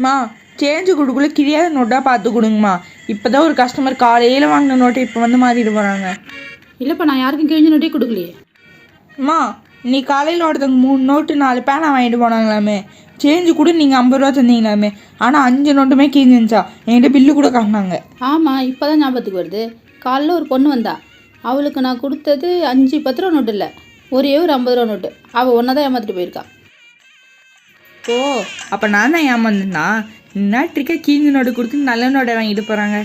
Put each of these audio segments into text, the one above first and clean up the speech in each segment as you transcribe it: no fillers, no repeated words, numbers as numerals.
மா சேஞ்சு கொடுக்குள்ள கிழியாத நோட்டாக பார்த்து கொடுங்கம்மா. இப்போ தான் ஒரு கஸ்டமர் காலையில் வாங்கின நோட்டை இப்போ வந்து மாற்றிட்டு போகிறாங்க. இல்லைப்பா, நான் யாருக்கும் கிழிஞ்ச நோட்டே கொடுக்கலையே. அம்மா நீ காலையில் ஒருத்தவங்க 3 நோட்டு 4 பேனா வாங்கிட்டு போனாங்களாமே. சேஞ்சு கூட நீங்கள் 50 ரூபா தந்தீங்களாமே. ஆனால் 5 நோட்டுமே கிழிஞ்சிருந்துச்சா. என்கிட்ட பில்லு கூட காட்டினாங்க. ஆமாம், இப்போ தான் ஞாபகத்துக்கு வருது. காலைல ஒரு பொண்ணு வந்தா, அவளுக்கு நான் கொடுத்தது 5 10 ரூபா நோட்டு இல்லை, ஒரே ஒரு 50 ரூபா நோட்டு. அவள் ஒன்றா தான் ஏமாற்றிட்டு போயிருக்கா. ஓ அப்போ நான் தான் ஏமாந்தேன்னா நாட்டுக்கே கீஞ்சு நோட்டு கொடுத்து நல்ல நோட்டை வாங்கிட்டு போகிறாங்க.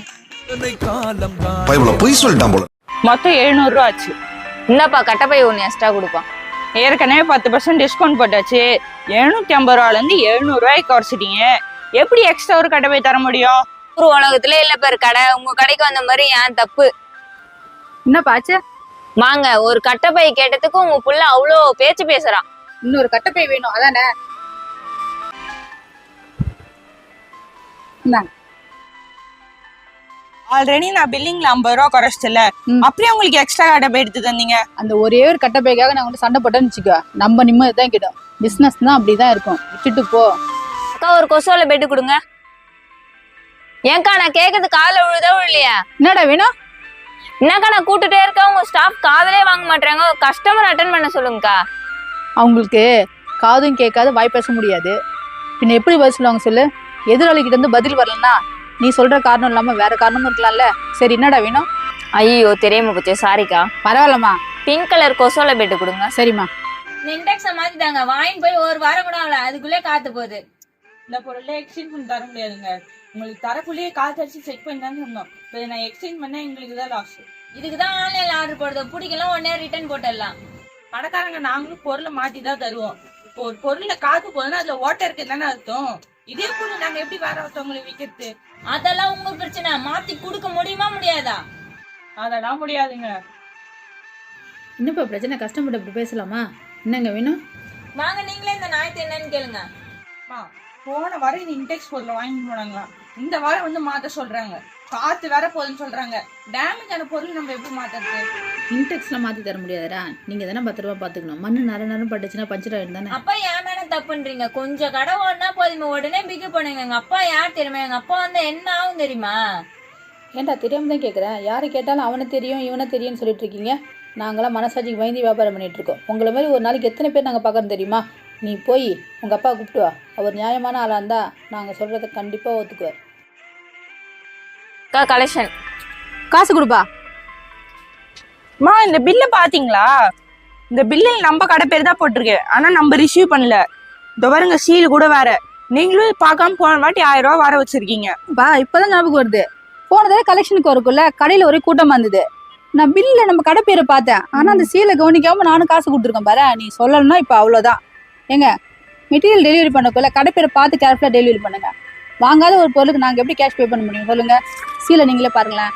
பொய் சொல்லிட்டான் போல. மொத்தம் 700 ரூபா ஆச்சு. இந்தாப்பா கட்டப்பை ஒன்று எக்ஸ்ட்ரா கொடுப்பான். ஏற்கனவே 10% டிஸ்கவுண்ட் போட்டாச்சு. 750 ரூபாலேருந்து 700 ரூபாய்க்கு குறைச்சிட்டீங்க. எப்படி எக்ஸ்ட்ரா ஒரு கட்டை போய் தர முடியும்? ஒரு உலகத்துல இல்ல பேர் கடை, உங்க கடைக்கு வந்த மாதிரி ஏன் தப்பு? என்னப்பாச்சு? வாங்க, ஒரு கட்டப்பை கேட்டதுக்கு உங்க புள்ள அவ்வளோ பேச்சு பேசுறான். இன்னொரு கட்டப்பை வேணும் அதானே? ஆல்ரெடி நான் பில்லிங்ல 50 ரூபா குறைச்சிட்டல, அப்படியே உங்களுக்கு எக்ஸ்ட்ரா கட்டை எடுத்து தந்தீங்க. அந்த ஒரே ஒரு கட்டப்பைக்காக நான் சண்டை போட்டேன்னு வச்சுக்கோ, நம்ம நிம்மதி தான் கிடும். பிஸ்னஸ் தான் அப்படிதான் இருக்கும், விட்டுட்டு போ. அக்கா ஒரு கொசுவல பெட்டு கொடுங்க. ஏன்க்கா நான் கேட்கறது காதுல விழுதா இல்லையா? என்னடா வேணும்? என்னக்கா நான் கூட்டுட்டே இருக்கேன், உங்க ஸ்டாஃப் காதலே வாங்க மாட்டாங்க. கஸ்டமர் அட்டன் பண்ண சொல்லுங்கக்கா. அவங்களுக்கு காதும் கேட்காது, வாய் பேச முடியாது. பின்ன எப்படி பதில் சொல்லுவாங்க சொல்லு? எதிராளிகிட்ட இருந்து பதில் வரலன்னா நீ சொல்ற காரணம் இல்லாம வேற காரணமும் இருக்கலாம்ல. சரி என்னடா வேணும்? ஐயோ தெரியாம போச்சு, சாரிக்கா. பரவாயில்லம்மா, பிங்க் கலர் கொசுவல பெட்டு கொடுங்க. சரிம்மா. இண்டெக்ஸ மாத்திட்டாங்க, வாங்கி போய் ஒரு வாரம் கூட ஆகல, அதுக்குள்ளே காத்து போகுது. இந்த பொருளை எக்ஸ்சேஞ்ச் பண்ணி தர முடியாதுங்க. உங்களுக்கு தரக்குள்ளேயே காசு அடிச்சு செக் பண்ணி தான் சொன்னோம். இப்போ நான் எக்ஸ்சேஞ்ச் பண்ணா எங்களுக்கு தான் லாஸ். இதுக்கு தான் ஆன்லைன்ல ஆர்டர் போடுறது. பிடிக்கலாம் உடனே ரிட்டர்ன் போட்டுடலாம். பணக்காரங்க நாங்களும் பொருளை மாத்தி தான் தருவோம். இப்போ ஒரு பொருள்ல காத்து போதுன்னா அதுல ஓட்டை இருக்கு தானே அர்த்தம். இதே பொருள் நாங்க எப்படி வேற ஒருத்தவங்களுக்கு விற்கிறது? அதெல்லாம் உங்க பிரச்சனை. மாத்தி கொடுக்க முடியுமா முடியாதா? அதெல்லாம் முடியாதுங்க. என்னப்பா பிரச்சனை? கஸ்டமர்கிட்ட இப்படி பேசலாமா? என்னங்க வேணும்? வாங்க நீங்களே இந்த ஞாயிற்று என்னன்னு கேளுங்க. போன வாரம் இந்த இன்டெக்ஸ் பொருளை வாங்கிட்டு போனாங்களா, இந்த வாரம் வந்து மாத்த சொல்றாங்க. காத்து வேற போதுன்னு சொல்றாங்க. டேமேஜ் ஆன பொருள் நம்ம எப்படி மாத்துறது? இன்டெக்ஸ்ல மாத்தி தர முடியாதா? நீங்க தானே 10 ரூபா பாத்துக்கணும். மண்ணு நேரம் பட்டுச்சுன்னா பஞ்சர் ஆயிடும் தானே. அப்பா ஏன் மேடம் தப்புன்றீங்க? கொஞ்சம் கடை ஓடனா போதுமே, உடனே பிக்கு பண்ணுங்க. எங்க அப்பா யார் தெரியுமா? எங்க அப்பா வந்து என்ன ஆகும் தெரியுமா? ஏன்டா தெரியாம தான் கேட்குறேன். யாரை கேட்டாலும் அவனை தெரியும் இவனை தெரியும்னு சொல்லிட்டு இருக்கீங்க. நாங்களாம் மனசாட்சிக்கு பயந்து வியாபாரம் பண்ணிட்டு இருக்கோம். உங்களை மாதிரி ஒரு நாளைக்கு எத்தனை பேர் நாங்கள் பார்க்கறது தெரியுமா? நீ போய் உங்கள் அப்பா கூப்பிட்டு வா. அவர் நியாயமான ஆளாக இருந்தால் நாங்கள் சொல்கிறத கண்டிப்பாக ஒத்துக்குவார். கலெக்ஷன் காசு கொடுப்பா. இந்த பில்லு பாத்தீங்களா? இந்த பில்லில் நம்ம கடை பேர் தான் போட்டிருக்கு, ஆனா நம்ம ரிசீவ் பண்ணல. இந்த பாருங்க சீல் கூட வேற. நீங்களும் பார்க்காம போன வாட்டி 1000 ரூபா வர வச்சிருக்கீங்க. பா இப்போதான் ஞாபகம் வருது. போன தடவை கலெக்ஷனுக்கு வரக்குள்ள கடையில் ஒரே கூட்டமாக இருந்தது. நான் பில்லில் நம்ம கடை பேரை பார்த்தேன், ஆனால் அந்த சீலை கவனிக்காமல் நானும் காசு கொடுத்துருக்கேன் பாரு. நீ சொல்லணும்னா இப்போ அவ்வளோதான். ஏங்க மெட்டீரியல் டெலிவரி பண்ணக்குள்ள கடை பேரை பார்த்து கேர்ஃபுல்லாக டெலிவரி பண்ணுங்க. வாங்காத ஒரு பொருளுக்கு நாங்கள் எப்படி கேஷ் பே பண்ண முடியும் சொல்லுங்க? சீலை நீங்களே பாருங்களேன்.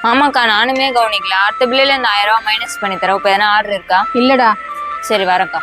ஆமாக்கா நானுமே கவனிக்கல. அடுத்த பில்லுல இந்த 1000 ரூபா மைனஸ் பண்ணி தரேன். இப்போ எதனா ஆர்டர் இருக்கா? இல்லடா. சரி வரேன்க்கா.